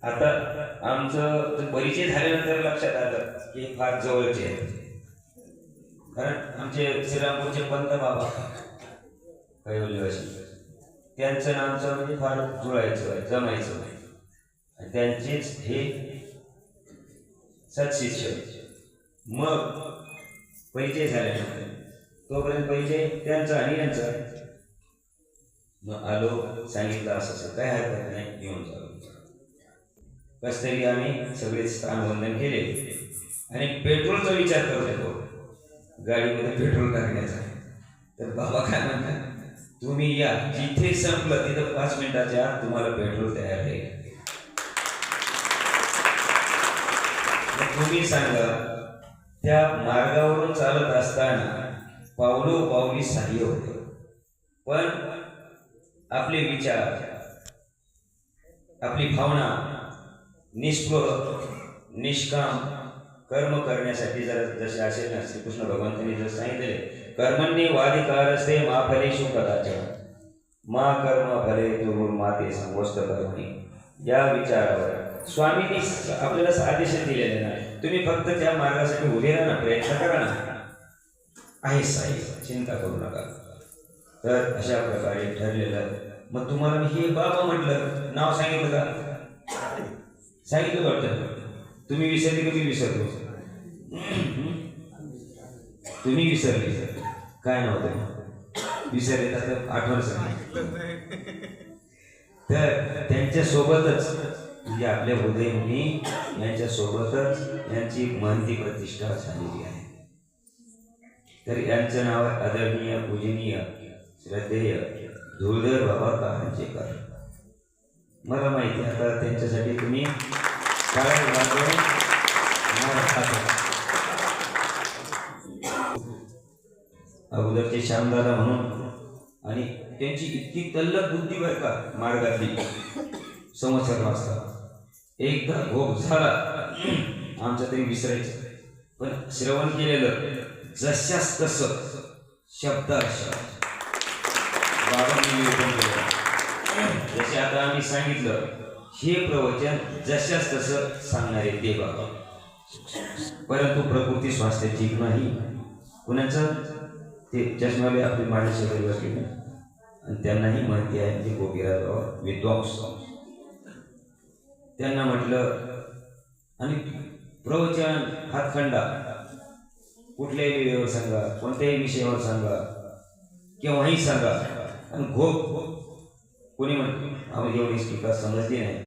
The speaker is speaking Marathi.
आता आमचं परिचय झाल्यानंतर लक्षात आलं की फार जवळचे आहेत. कारण आमचे श्रीरामपूरचे पंत बाबा कैवल्यवासी त्यांचं आणि आमचं म्हणजे फार जुळायचं जमायचं आणि त्यांचेच हे सत्शिष्य. मग परिचय झाल्यानंतर तोपर्यंत परिचय त्यांचा आणि यांचा. मग आलो, सांगितलं असं असं काय हरकत नाही, घेऊन चालू. कस तरी आम्ही सगळे स्थानवंदन केले आणि पेट्रोलचा विचार करत होतो, गाडीमध्ये पेट्रोल टाकण्याचा. तर बाबा काय म्हणतात, तुम्ही या, जिथे संपलं तिथं 5 मिनिटाच्या आत तुम्हाला पेट्रोल तयार आहे. तुम्ही सांगा, त्या मार्गावरून चालत असताना पावलोपावली साह्य होते, पण आपले विचार, आपली भावना निष्प्रह निष्काम कर्म करण्यासाठी जर जसे असेल ना, श्रीकृष्ण भगवंतांनी जर सांगितले, कर्मण्ये वाधिकारस्ते मा फलेषु कदाचन मा कर्म फले दुर्माते संवस्त कर्मणी. या विचारावर स्वामींनी आपल्याला आदेश दिलेले नाही, तुम्ही फक्त त्या मार्गासाठी उभे राहा ना, प्रयत्न करा ना, आहे साई, चिंता करू नका. तर अशा प्रकारे ठरलेलं. मग तुम्हाला मी हे बाबा म्हटलं, नाव सांगितलं का? सांगितलं वाटतं. तुम्ही विसरले की मी विसरलो? तुम्ही विसरले, काय नव्हतं विसरले तर आठवण सांगितलं. तर त्यांच्यासोबतच म्हणजे आपल्या हृदयमुनी यांच्यासोबतच यांची महंती प्रतिष्ठा झालेली आहे. तर यांचं नाव आदरणीय पूजनीय श्रद्धेय धुळधर बाबा कारंजेकर. मला माहिती आहे आता त्यांच्यासाठी तुम्ही अगोदरचे श्यामदादा म्हणून, आणि त्यांची इतकी तल्लख बुद्धी बरं का मार्गातली. संवत्सर वाजता एकदा भोग झाला आमचं तरी विसरायचं, पण श्रवण केलेलं जशाच तसं शब्दाशब्द जसे आता आम्ही सांगितलं, हे प्रवचन जशाच तसं सांगणारे ते बाबा. परंतु प्रकृती स्वास्थ्य ठीक नाही कुणाचं. ते चष्माले आपली माणसे बसले आणि त्यांनाही माहिती आहे की गोपीराज बाबा विद्वांस. त्यांना म्हटलं, आणि प्रवचन हातखंडा कुठल्याही वेळेवर सांगा, कोणत्याही विषयावर सांगा, केव्हाही सांगा. आणि घोप कोणी म्हणतो आम्हाला एवढी टीका समजली नाही.